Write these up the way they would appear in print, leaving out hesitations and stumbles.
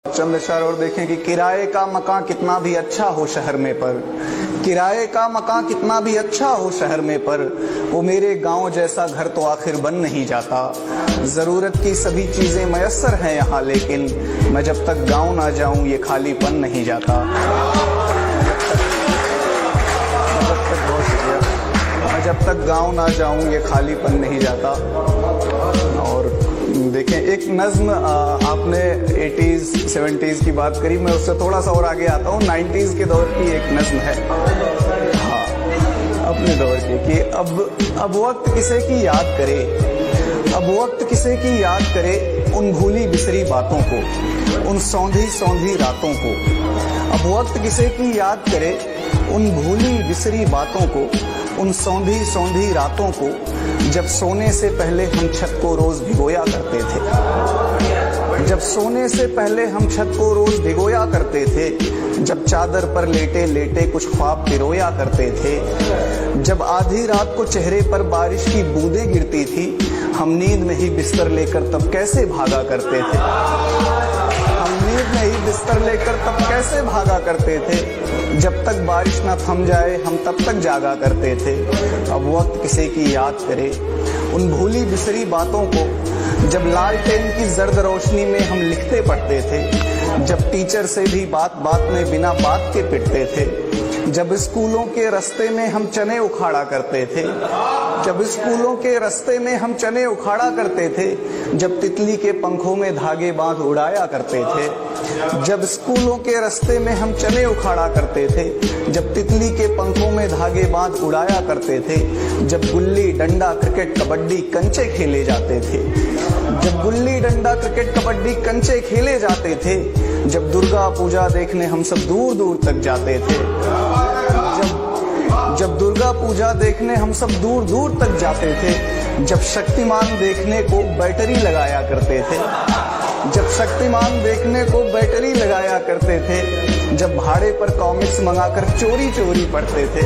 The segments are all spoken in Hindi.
चंद अशआर और देखें कि किराए का मकान कितना भी अच्छा हो शहर में पर, किराए का मकान कितना भी अच्छा हो शहर में पर, वो मेरे गांव जैसा घर तो आखिर बन नहीं जाता। जरूरत की सभी चीजें मयस्सर हैं यहाँ, लेकिन मैं जब तक गांव ना जाऊं ये खालीपन नहीं जाता। मैं जब तक गांव ना जाऊं ये खालीपन नहीं जाता। और देखें, एक नज्म आपने 80s 70s की बात करी, मैं उससे थोड़ा सा और आगे आता हूँ। 90s के दौर की एक नज्म है, हाँ, अपने दौर की, कि अब वक्त किसे की याद करे, अब वक्त किसे की याद करे उन भूली बिसरी बातों को, उन सौंधी सौंधी रातों को। अब वक्त किसे की याद करे उन भूली बिसरी बातों को, उन सौंधी सौंधी रातों को, जब सोने से पहले हम छत को रोज भिगोया करते थे, जब सोने से पहले हम छत को रोज भिगोया करते थे, जब चादर पर लेटे लेटे कुछ ख्वाब पिरोया करते थे, जब आधी रात को चेहरे पर बारिश की बूंदें गिरती थी, हम नींद में ही बिस्तर लेकर तब कैसे भागा करते थे, हम नींद में ही बिस्तर लेकर तब कैसे भागा करते थे, जब तक बारिश ना थम जाए हम तब तक जागा करते थे। अब वक्त किसे की याद करे उन भूली बिसरी बातों को, जब लालटेन की जर्द रोशनी में हम लिखते पढ़ते थे, जब टीचर से भी बात बात में बिना बात के पिटते थे, जब स्कूलों के रास्ते में हम चने उखाड़ा करते थे, जब स्कूलों के रास्ते में हम चने उखाड़ा करते थे, जब तितली के पंखों में धागे बांध उड़ाया करते थे, जब स्कूलों के रास्ते में हम चने उखाड़ा करते थे, जब तितली के पंखों में धागे बांध उड़ाया करते थे, जब गुल्ली डंडा क्रिकेट कबड्डी कंचे खेले जाते थे, जब गुल्ली डंडा क्रिकेट कबड्डी कंचे खेले जाते थे, जब दुर्गा पूजा देखने हम सब दूर दूर तक जाते थे, जब दुर्गा पूजा देखने हम सब दूर दूर तक जाते थे, जब शक्तिमान देखने को बैटरी लगाया करते थे, जब शक्तिमान देखने को बैटरी लगाया करते थे, जब भाड़े पर कॉमिक्स मंगाकर चोरी चोरी पढ़ते थे,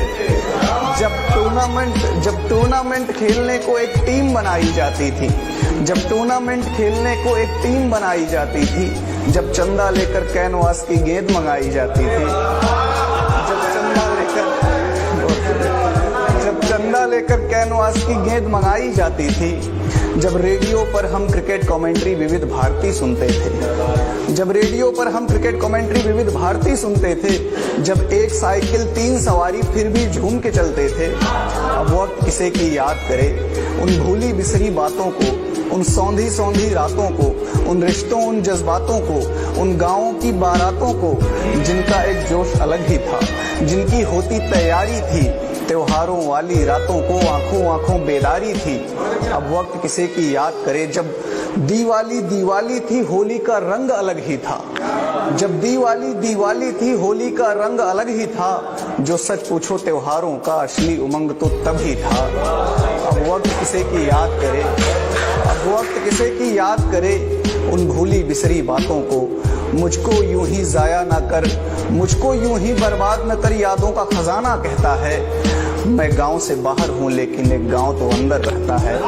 जब टूर्नामेंट खेलने को एक टीम बनाई जाती थी, जब टूर्नामेंट खेलने को एक टीम बनाई जाती थी, जब चंदा लेकर कैनवास की गेंद मंगाई जाती थी, जब चंदा लेकर कैनवास की गेंद मंगाई जाती थी, जब रेडियो पर हम क्रिकेट कमेंट्री विविध भारती सुनते थे, जब रेडियो पर हम क्रिकेट कमेंट्री विविध भारती सुनते थे, जब एक साइकिल 3 सवारी फिर भी झूम के चलते थे। अब वक्त किसे की याद करे उन भूली बिसरी बातों को, उन सौंधी सौंधी रातों को, उन रिश्तों उन जज्बातों को, उन गाँवों की बारातों को, जिनका एक जोश अलग ही था, जिनकी होती तैयारी थी, त्योहारों वाली रातों को आंखों आंखों बेदारी थी। अब वक्त किसे की याद करे जब दीवाली थी होली का रंग अलग ही था, जब दीवाली थी होली का रंग अलग ही था, जो सच पूछो त्योहारों का असली उमंग तो तब ही था। अब वक्त किसे की याद करे, अब वक्त किसे की याद करे उन भूली बिसरी बातों को, मुझको यूं ही जाया ना कर, मुझको यूं ही बर्बाद न कर, यादों का खजाना कहता है। मैं गांव से बाहर हूं लेकिन एक गांव तो अंदर रहता है।